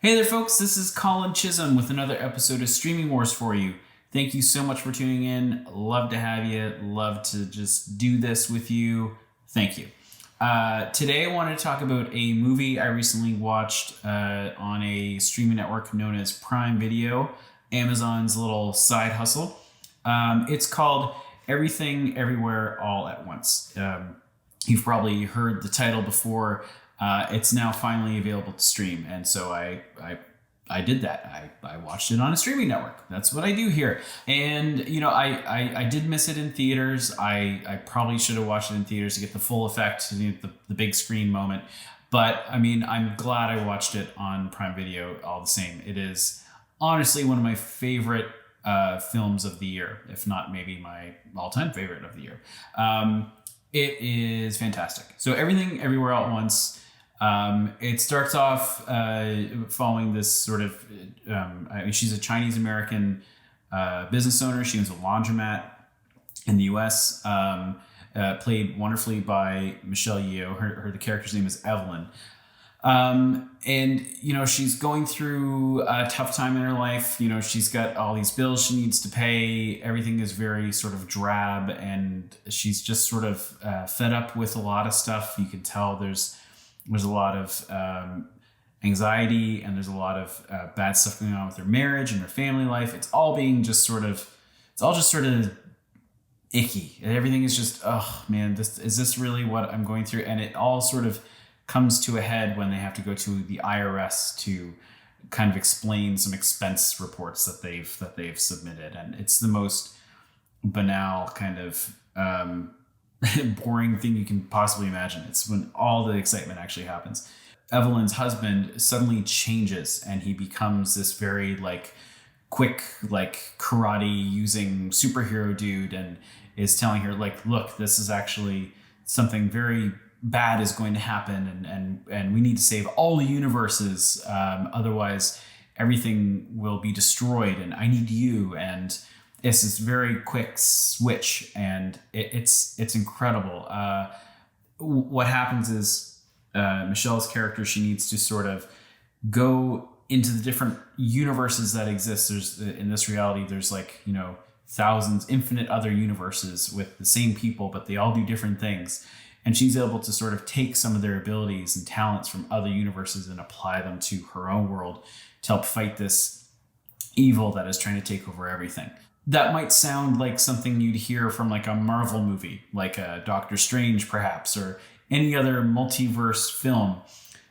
Hey there, folks. This is Colin Chisholm with another episode of Streaming Wars for you. Thank you so much for tuning in. Love to have you. Love to just do this with you. Thank you. Today, I want to talk about a movie I recently watched on a streaming network known as Prime Video, Amazon's little side hustle. It's called Everything Everywhere All at Once. You've probably heard the title before. It's now finally available to stream, and so I did that. I watched it on a streaming network. That's what I do here. And you know, I did miss it in theaters. I probably should have watched it in theaters to get the full effect, the big screen moment. But I mean, I'm glad I watched it on Prime Video all the same. It is honestly one of my favorite films of the year, if not maybe my all-time favorite of the year. It is fantastic. So Everything Everywhere All at Once. It starts off following this sort of, she's a Chinese American business owner. She owns a laundromat in the US, played wonderfully by Michelle Yeoh. The character's name is Evelyn. And, you know, she's going through a tough time in her life. You know, she's got all these bills she needs to pay. Everything is very sort of drab, and she's just sort of fed up with a lot of stuff. You can tell there's a lot of anxiety, and there's a lot of bad stuff going on with her marriage and her family life. It's all just sort of icky. And everything is just, oh man, is this really what I'm going through? And it all sort of comes to a head when they have to go to the IRS to kind of explain some expense reports that they've submitted. And it's the most banal kind of boring thing you can possibly imagine. It's when all the excitement actually happens. Evelyn's husband suddenly changes, and he becomes this very quick karate using superhero dude, and is telling her look, this is actually something very bad is going to happen, and we need to save all the universes, otherwise everything will be destroyed, and I need you. And it's this very quick switch, and it's incredible. What happens is Michelle's character, she needs to sort of go into the different universes that exist. There's in this reality, there's thousands, infinite other universes with the same people, but they all do different things. And she's able to sort of take some of their abilities and talents from other universes and apply them to her own world to help fight this evil that is trying to take over everything. That might sound like something you'd hear from a Marvel movie, like a Doctor Strange perhaps, or any other multiverse film.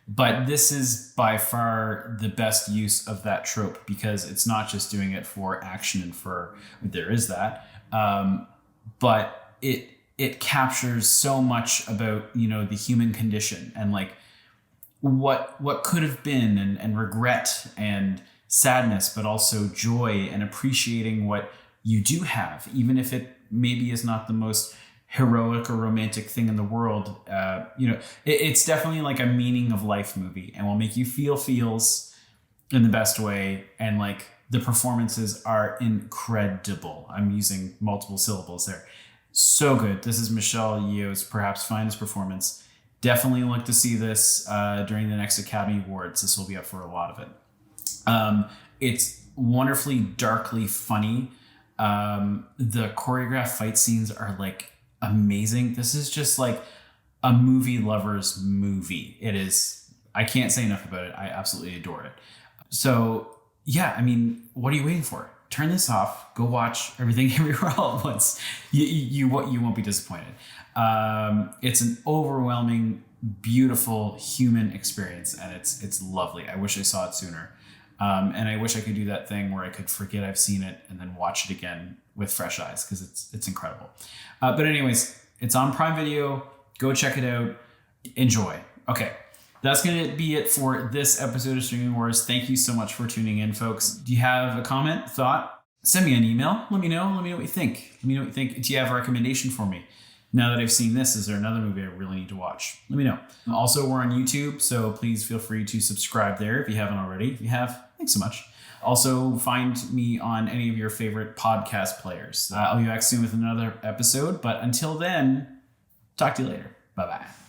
But this is by far the best use of that trope, because it's not just doing it for action and there is that, but it captures so much about, the human condition and what could have been, and regret and sadness, but also joy and appreciating what you do have, even if it maybe is not the most heroic or romantic thing in the world. It's definitely a meaning of life movie, and will make you feel feels in the best way. And the performances are incredible. I'm using multiple syllables there. So good. This is Michelle Yeoh's perhaps finest performance. Definitely look to see this during the next Academy Awards. This will be up for a lot of it. It's wonderfully darkly funny. The choreographed fight scenes are amazing. This is just a movie lover's movie. It is. I can't say enough about it. I absolutely adore it. So yeah, I mean, what are you waiting for? Turn this off. Go watch Everything Everywhere All at Once. You won't be disappointed. It's an overwhelming, beautiful human experience, and it's lovely. I wish I saw it sooner. And I wish I could do that thing where I could forget I've seen it and then watch it again with fresh eyes, because it's incredible. But anyways, it's on Prime Video. Go check it out. Enjoy. Okay. That's going to be it for this episode of Streaming Wars. Thank you so much for tuning in, folks. Do you have a comment, thought? Send me an email. Let me know. Let me know what you think. Do you have a recommendation for me? Now that I've seen this, is there another movie I really need to watch? Let me know. Also, we're on YouTube, so please feel free to subscribe there if you haven't already. If you have, thanks so much. Also, find me on any of your favorite podcast players. I'll be back soon with another episode, but until then, talk to you later. Bye-bye.